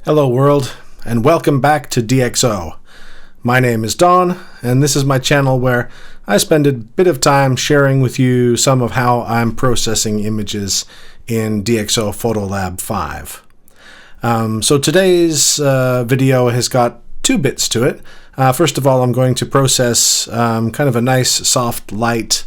Hello world, and welcome back to DxO. My name is Don, and this is my channel where I spend a bit of time sharing with you some of how I'm processing images in DxO Photolab 5. So today's video has got two bits to it. First of all, I'm going to process kind of a nice, soft, light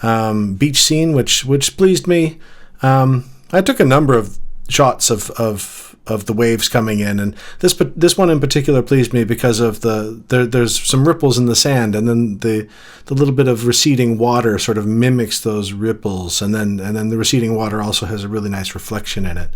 beach scene, which pleased me. I took a number of shots of the waves coming in, and this one in particular pleased me because of there's some ripples in the sand, and then the little bit of receding water sort of mimics those ripples, and then the receding water also has a really nice reflection in it.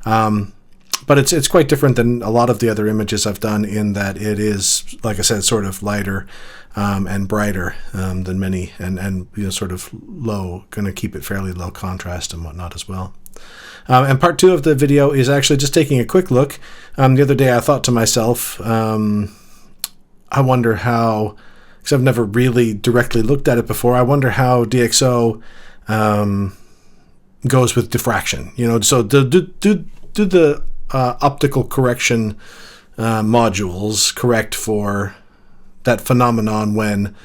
But it's quite different than a lot of the other images I've done in that it is, like I said, sort of lighter and brighter than many, and you know, sort of low, going to keep it fairly low contrast and whatnot as well. And part two of the video is actually just taking a quick look. The other day I thought to myself, I wonder how, because I've never really directly looked at it before, I wonder how DxO goes with diffraction. You know, so do the optical correction modules correct for that phenomenon when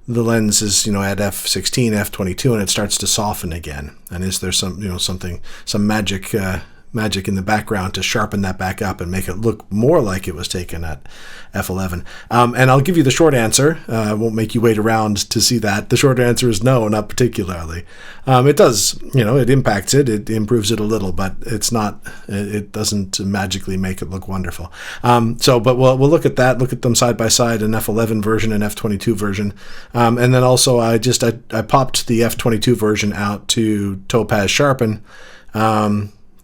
the lens is, you know, at f16, f22, and it starts to soften again? And is there some, you know, some magic in the background to sharpen that back up and make it look more like it was taken at f11? And I'll give you the short answer. I won't make you wait around to see that. The short answer is no, not particularly. It does, you know, it impacts it, it improves it a little, but it's not, it doesn't magically make it look wonderful. But we'll look at that, look at them side by side, an f11 version and f22 version. And then also I popped the f22 version out to topaz sharpen,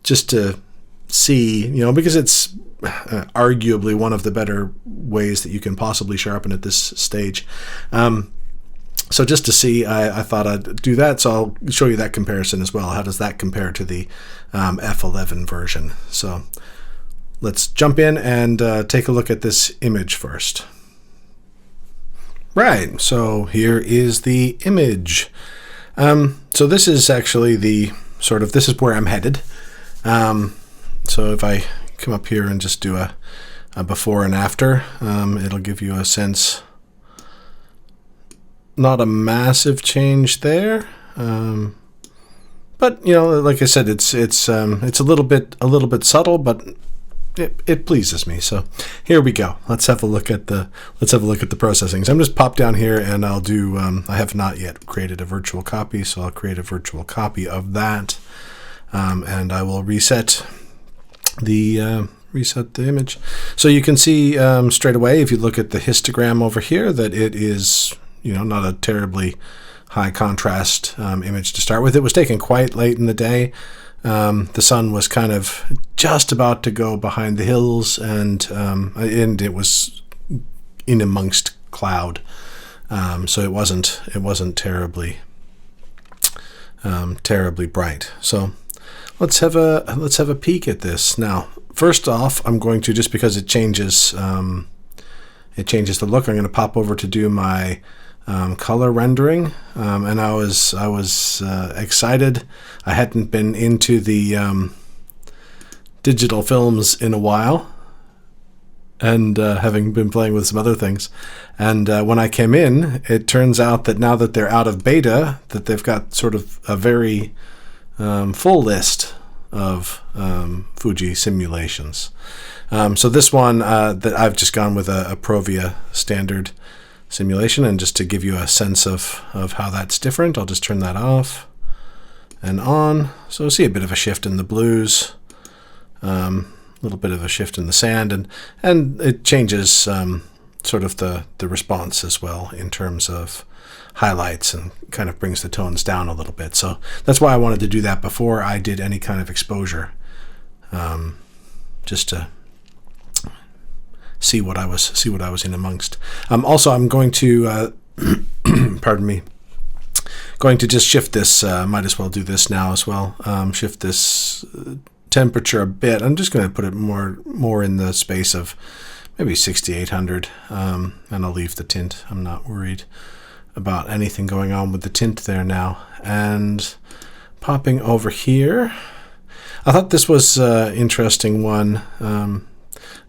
just to see, you know, because it's arguably one of the better ways that you can possibly sharpen at this stage. So just to see, I thought I'd do that, so I'll show you that comparison as well. How does that compare to the F11 version? So let's jump in and take a look at this image first. Right, so here is the image. So this is actually the sort of, this is where I'm headed. So if I come up here and just do a before and after, it'll give you a sense. Not a massive change there, but you know, like I said, it's a little bit subtle, but it pleases me. So here we go. Let's have a look at the processing. So I'm just pop down here, and I'll do. I have not yet created a virtual copy, so I'll create a virtual copy of that. And I will reset the image. So you can see straight away, if you look at the histogram over here, that it is, you know, not a terribly high contrast image to start with. It was taken quite late in the day. The sun was kind of just about to go behind the hills, and it was in amongst cloud, so it wasn't terribly bright. So let's have a peek at this. Now, first off, I'm going to, just because it changes the look, I'm going to pop over to do my color rendering, and I was excited. I hadn't been into the digital films in a while, and having been playing with some other things, and when I came in, it turns out that now that they're out of beta, that they've got sort of a very full list of Fuji simulations. So this one that I've just gone with a Provia standard simulation, and just to give you a sense of how that's different, I'll just turn that off and on. So see a bit of a shift in the blues, a little bit of a shift in the sand, and it changes sort of the response as well in terms of highlights, and kind of brings the tones down a little bit. So that's why I wanted to do that before I did any kind of exposure, just to see what I was in amongst. Also, I'm going to pardon me, going to just shift this. Might as well do this now as well. Shift this temperature a bit. I'm just going to put it more in the space of maybe 6800, and I'll leave the tint. I'm not worried about anything going on with the tint there now. And popping over here, I thought this was an interesting one.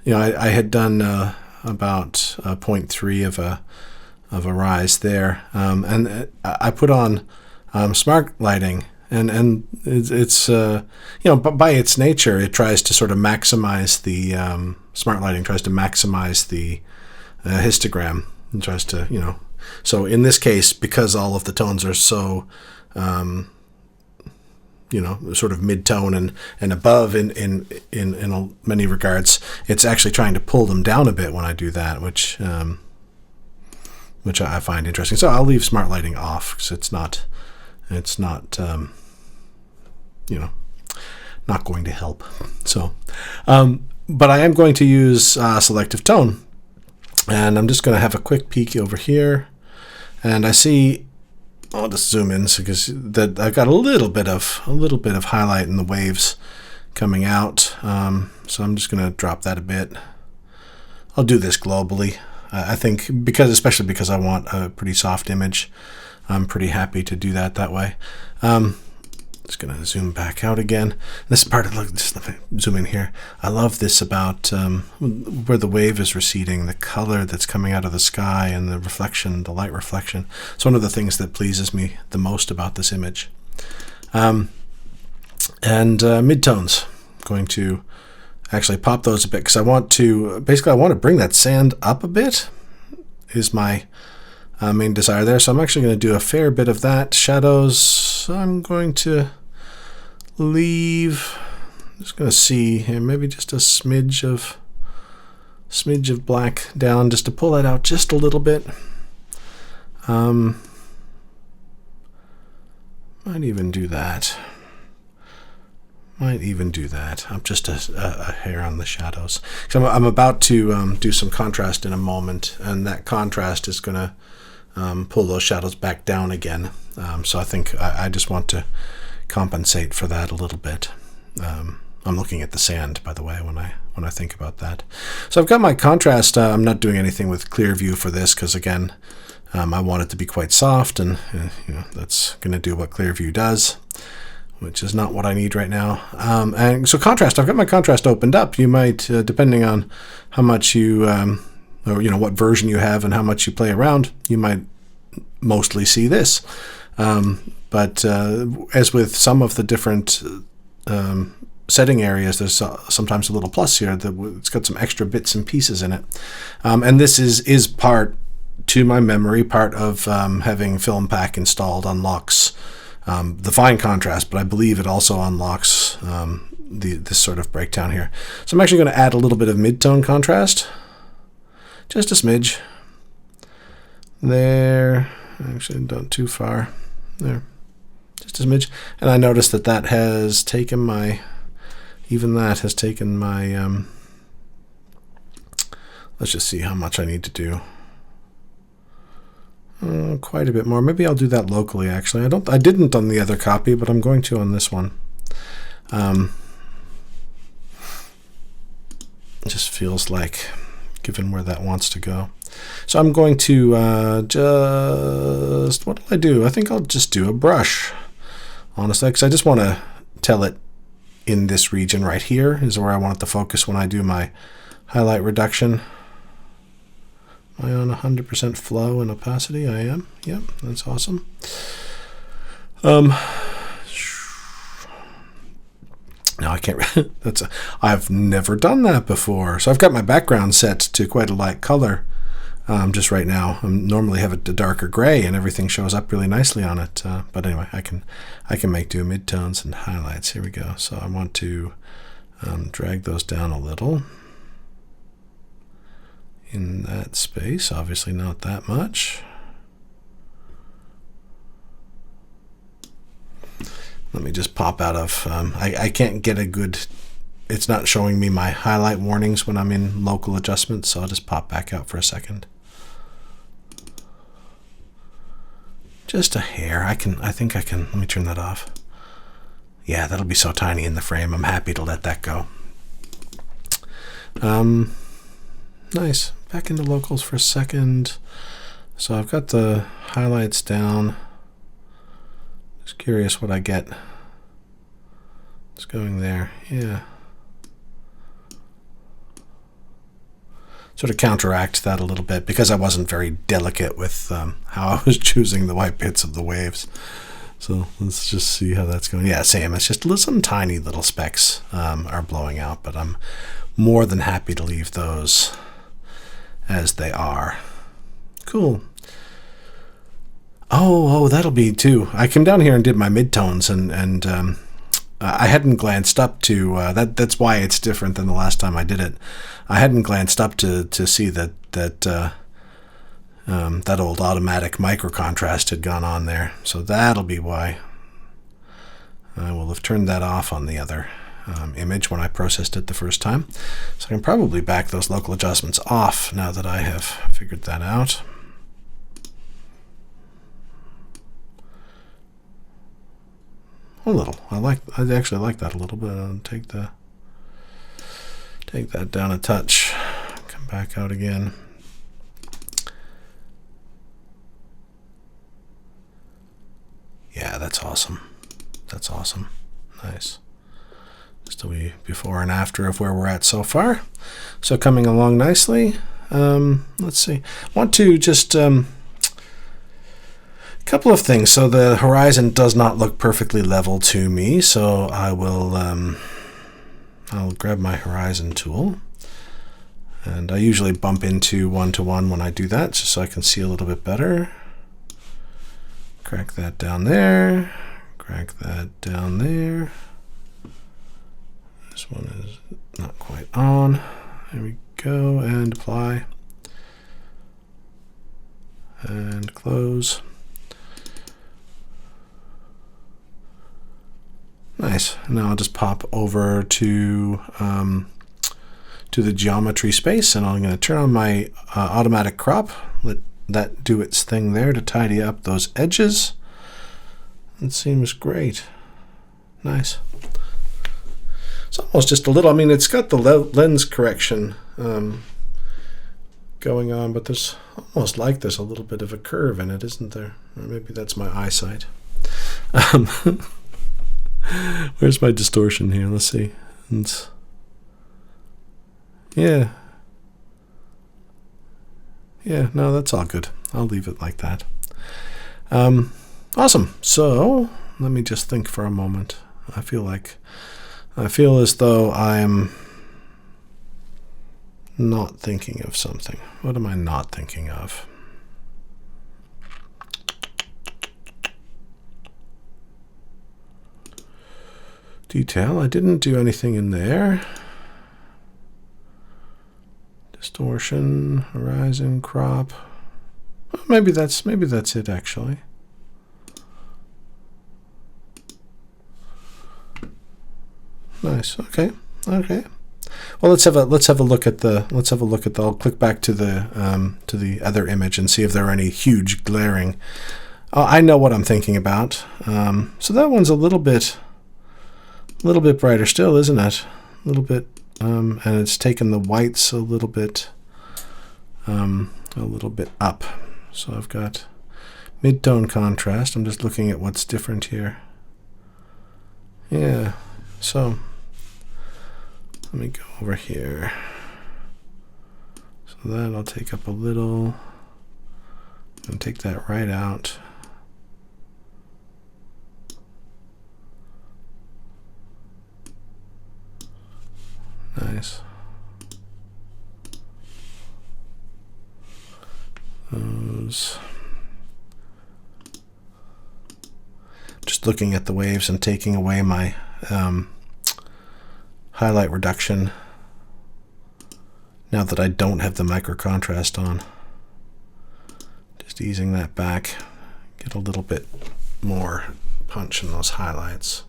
I had done about 0.3 of a rise there, and I put on smart lighting, and it's but by its nature, it tries to sort of maximize the smart lighting tries to maximize the histogram, and tries to So in this case, because all of the tones are so sort of mid-tone and above in many regards, it's actually trying to pull them down a bit when I do that, which I find interesting. So I'll leave smart lighting off because it's not not going to help. So, but I am going to use selective tone, and I'm just going to have a quick peek over here, and I see. I'll just zoom in because that I've got a little bit of highlight in the waves coming out. So I'm just going to drop that a bit. I'll do this globally. I think especially because I want a pretty soft image, I'm pretty happy to do that way. Just going to zoom back out again. This part of just let me zoom in here. I love this about where the wave is receding, the color that's coming out of the sky, and the reflection, the light reflection. It's one of the things that pleases me the most about this image. And midtones. I'm going to actually pop those a bit because I want to bring that sand up a bit. Is my main desire there. So I'm actually going to do a fair bit of that. Shadows. I'm going to leave. I'm just going to see here, maybe just a smidge of black down, just to pull that out just a little bit. Might even do that. I'm just a hair on the shadows. So I'm about to do some contrast in a moment, and that contrast is going to pull those shadows back down again. So I think I just want to compensate for that a little bit. I'm looking at the sand, by the way, when I think about that. So I've got my contrast. I'm not doing anything with clear view for this because, again, I want it to be quite soft, and that's going to do what clear view does, which is not what I need right now. And so contrast, I've got my contrast opened up. You might, depending on how much you or what version you have and how much you play around, you might mostly see this. But as with some of the different setting areas, there's sometimes a little plus here that it's got some extra bits and pieces in it. And this is part, to my memory, part of having Film Pack installed unlocks the fine contrast, but I believe it also unlocks this sort of breakdown here. So I'm actually going to add a little bit of mid-tone contrast. Just a smidge. There. Actually, don't too far. There. Just a smidge. And I noticed that has taken my... Even that has taken my... let's just see how much I need to do. Quite a bit more. Maybe I'll do that locally, actually. I didn't on the other copy, but I'm going to on this one. It just feels like... given where that wants to go. So I'm going to what will I do? I think I'll just do a brush, honestly, because I just want to tell it in this region right here is where I want it to focus when I do my highlight reduction. Am I on 100% flow and opacity? I am. Yep, that's awesome. No, I can't. I've never done that before. So I've got my background set to quite a light color just right now. I normally have a darker gray, and everything shows up really nicely on it. But anyway, I can make do midtones and highlights. Here we go. So I want to drag those down a little in that space. Obviously, not that much. Let me just pop out of, I can't get a good, it's not showing me my highlight warnings when I'm in local adjustments, so I'll just pop back out for a second. Just a hair. I think I can, let me turn that off. Yeah, that'll be so tiny in the frame. I'm happy to let that go. Nice. Back into locals for a second. So I've got the highlights down. Just curious what I get. It's going there. Yeah. sort of counteract that a little bit, because I wasn't very delicate with how I was choosing the white bits of the waves. So let's just see how that's going. Yeah, same. It's just some tiny little specks are blowing out, but I'm more than happy to leave those as they are. Cool. Oh, that'll be too. I came down here and did my midtones, and I hadn't glanced up to that's why it's different than the last time I did it. I hadn't glanced up to see that old automatic micro contrast had gone on there. So that'll be why. I will have turned that off on the other image when I processed it the first time. So I can probably back those local adjustments off now that I have figured that out. A little. I actually like that a little bit. I'll take that down a touch. Come back out again. Yeah, that's awesome. That's awesome. Nice. Just a wee before and after of where we're at so far. So coming along nicely. Let's see. I want to just couple of things. So the horizon does not look perfectly level to me, so I will I'll grab my horizon tool, and I usually bump into 1-to-1 when I do that, just so I can see a little bit better. Crack that down there, crack that down there. This one is not quite on. There we go, and apply and close. Nice. Now I'll just pop over to the geometry space, and I'm going to turn on my automatic crop. Let that do its thing there to tidy up those edges. It seems great. Nice. It's almost just a little, I mean, it's got the lens correction going on, but there's almost like there's a little bit of a curve in it, isn't there? Or maybe that's my eyesight. Where's my distortion here? Let's see. Yeah, no, that's all good. I'll leave it like that. Awesome. So let me just think for a moment. I feel as though I'm not thinking of something. What am I not thinking of? Detail. I didn't do anything in there. Distortion, horizon, crop. Oh, maybe that's it actually. Nice. Okay. Well, let's have a look at the. I'll click back to the other image and see if there are any huge glaring. I know what I'm thinking about. So that one's a little bit brighter still, isn't it? A little bit, and it's taken the whites a little bit up. So I've got mid-tone contrast. I'm just looking at what's different here. Yeah. So let me go over here. So that I'll take up a little and take that right out. Nice. Those. Just looking at the waves and taking away my highlight reduction now that I don't have the micro contrast on. Just easing that back, get a little bit more punch in those highlights.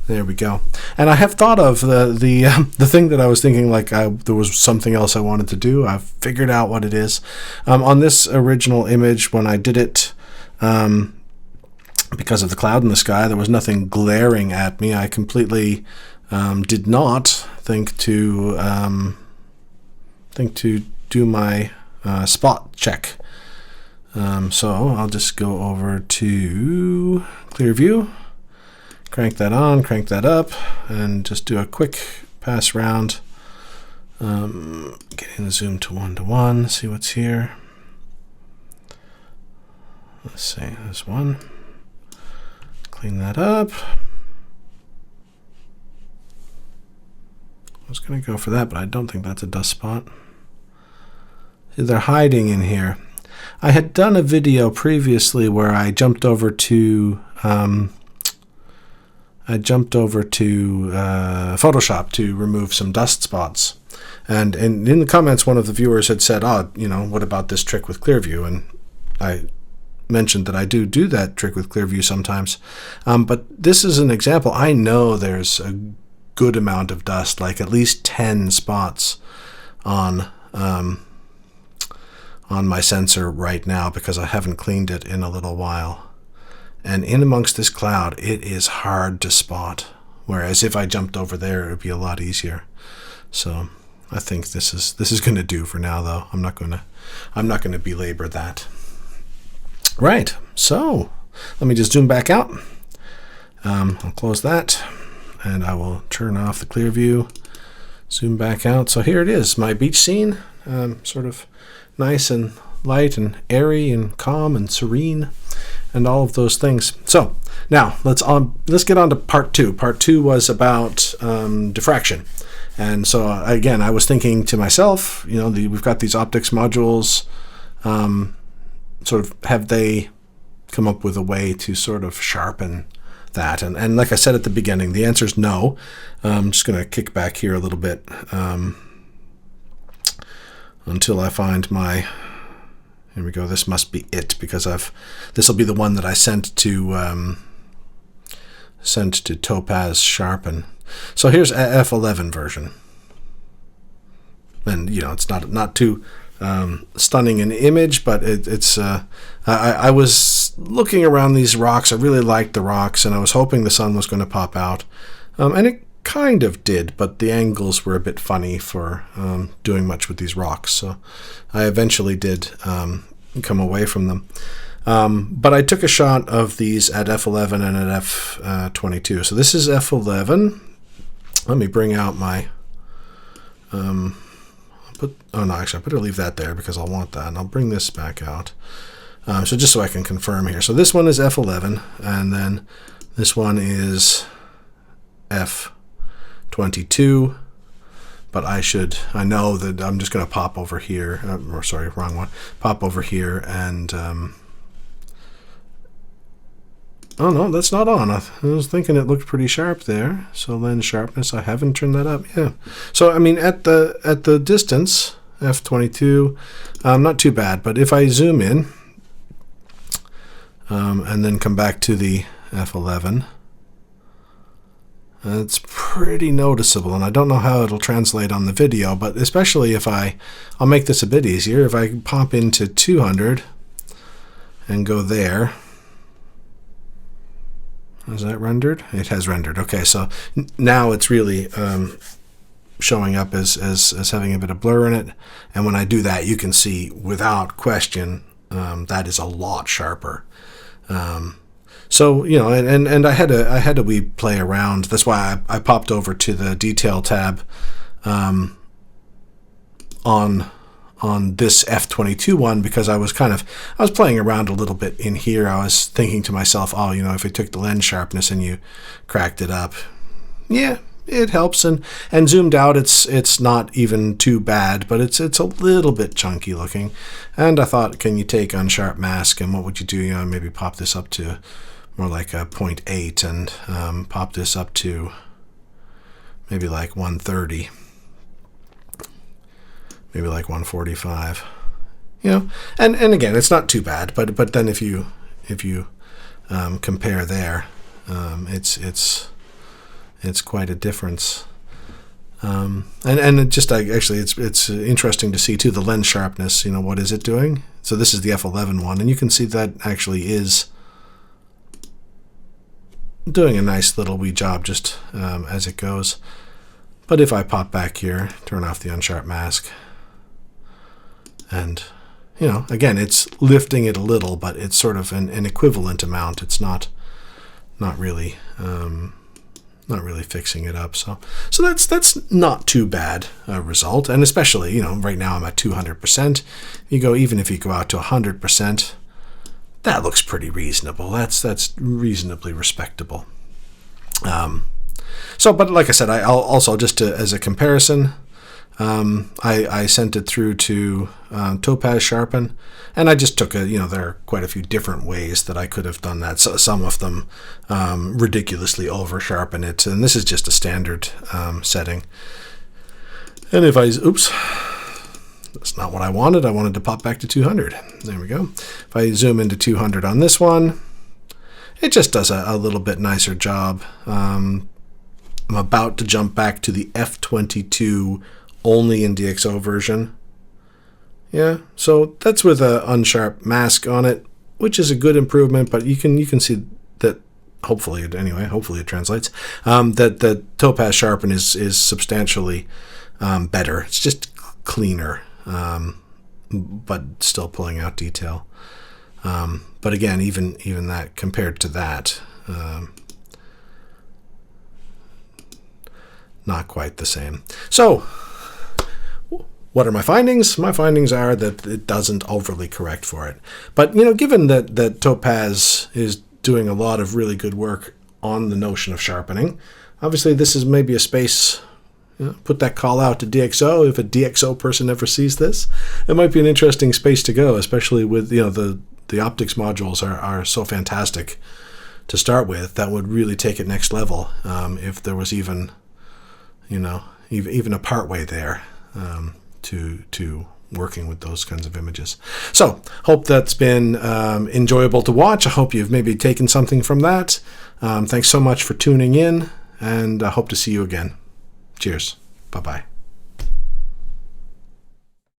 There we go. And I have thought of the thing that I was thinking, like there was something else I wanted to do. I've figured out what it is. On this original image, when I did it, because of the cloud in the sky, there was nothing glaring at me. I completely did not think to do my spot check. So I'll just go over to clear view. Crank that on, crank that up, and just do a quick pass around, getting the zoom to 1:1, see what's here. Let's see, there's one. Clean that up. I was going to go for that, but I don't think that's a dust spot. See, they're hiding in here. I had done a video previously where I jumped over to Photoshop to remove some dust spots. And in the comments, one of the viewers had said, "Oh, you know, what about this trick with Clearview?" And I mentioned that I do that trick with Clearview sometimes. But this is an example. I know there's a good amount of dust, like at least 10 spots on my sensor right now because I haven't cleaned it in a little while. And in amongst this cloud, it is hard to spot. Whereas if I jumped over there, it would be a lot easier. So I think this is going to do for now, though. I'm not going to belabor that. Right. So let me just zoom back out. I'll close that, and I will turn off the clear view. Zoom back out. So here it is, my beach scene, sort of nice and light and airy and calm and serene, and all of those things. So now let's get on to part two. Part two was about diffraction, and so again, I was thinking to myself, you know, we've got these optics modules. Sort of, have they come up with a way to sort of sharpen that? And like I said at the beginning, the answer is no. I'm just going to kick back here a little bit until I find my. Here we go. This must be it, because this will be the one that I sent to Topaz Sharpen. So here's F11 version, and you know, it's not too stunning an image, but it's I was looking around these rocks. I really liked the rocks, and I was hoping the sun was going to pop out, and it kind of did, but the angles were a bit funny for doing much with these rocks, so I eventually did come away from them. But I took a shot of these at f11 and at f22. So this is f11. Let me bring out my oh no, actually I better leave that there because I'll want that, and I'll bring this back out. So just so I can confirm here. So this one is f11, and then this one is f22. But I know that I'm just going to pop over here, or sorry, wrong one. Pop over here and, oh no, that's not on. I was thinking it looked pretty sharp there. So lens sharpness, I haven't turned that up. Yeah. So I mean, at the distance, f22, not too bad. But if I zoom in, and then come back to the f11. It's pretty noticeable, and I don't know how it'll translate on the video, but especially if I'll make this a bit easier. If I pop into 200 and go there, is that rendered? It has rendered. Okay, so now it's really showing up as having a bit of blur in it, and when I do that, you can see without question that is a lot sharper. So, you know, and I had a wee play around. That's why I popped over to the detail tab on this f22 one, because I was playing around a little bit in here. I was thinking to myself, oh, you know, if I took the lens sharpness and you cracked it up, yeah, it helps. And zoomed out, it's not even too bad, but it's a little bit chunky looking. And I thought, can you take unsharp mask, and what would you do? You know, maybe pop this up to more like a 0.8 and pop this up to maybe like 130, maybe like 145, you know, and again, it's not too bad, but then if you compare there, it's quite a difference. And it just actually it's interesting to see too the lens sharpness, you know, what is it doing? So this is the f11 one, and you can see that actually is doing a nice little wee job just as it goes. But if I pop back here, turn off the unsharp mask, and you know, again, it's lifting it a little, but it's sort of an equivalent amount. It's not really not really fixing it up. So that's not too bad a result. And especially, right now I'm at 200%. Even if you go out to 100%, that looks pretty reasonable. That's reasonably respectable. But like I said, I'll also, just as a comparison, I sent it through to Topaz Sharpen, and I just took there are quite a few different ways that I could have done that. So some of them ridiculously over sharpen it, and this is just a standard setting. And if that's not what I wanted. I wanted to pop back to 200. There we go. If I zoom into 200 on this one, it just does a little bit nicer job. I'm about to jump back to the F22 only in DxO version. Yeah, so that's with a unsharp mask on it, which is a good improvement, but you can see that hopefully it translates. That the Topaz Sharpen is substantially better. It's just cleaner, but still pulling out detail. But again, even that compared to that, not quite the same. So what are my findings? My findings are that it doesn't overly correct for it. But given that Topaz is doing a lot of really good work on the notion of sharpening, obviously this is maybe a space. Put that call out to DxO. If a DxO person ever sees this, it might be an interesting space to go, especially with the optics modules are so fantastic to start with. That would really take it next level if there was even a part way there to working with those kinds of images. So hope that's been enjoyable to watch. I hope you've maybe taken something from that. Thanks so much for tuning in, and I hope to see you again. Cheers. Bye-bye.